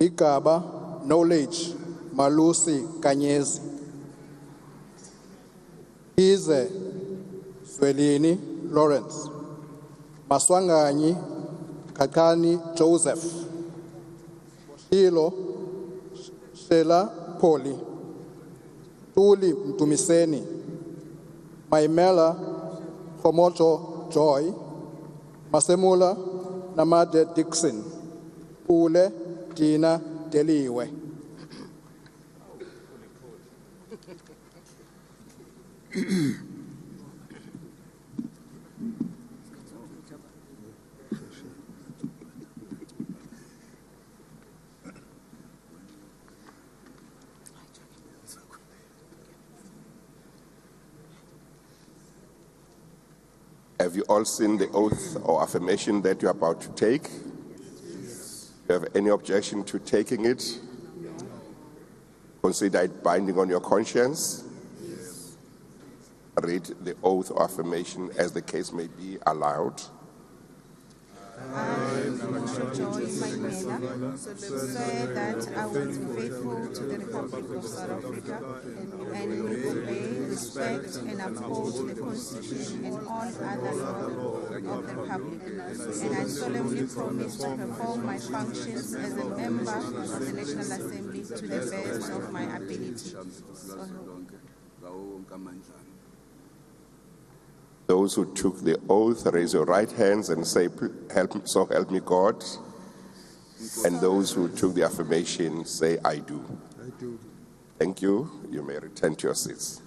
Igaba Knowledge Malusi Kanyezi. Ize Swelini Lawrence. Maswanganyi Kakani Joseph. Hilo Shela Poli. Tuli Mtumiseni. Maimela Homoto Joy. Masemula Namade Dixon. Ule Tina Deliwe. Have you all seen the oath or affirmation that you're about to take? Yes. Do you have any objection to taking it? Consider it binding on your conscience? Yes. Read the oath or affirmation as the case may be aloud. I, Joy Maimela, swear that I will be faithful to the Republic of South Africa and will obey, respect, and uphold the Constitution and all other laws of the Republic. And I solemnly promise to perform my functions as a member of the National Assembly to the best of my ability. Those who took the oath, raise your right hands and say, so help me God. And those who took the affirmation, say, I do. I do. Thank you. You may return to your seats.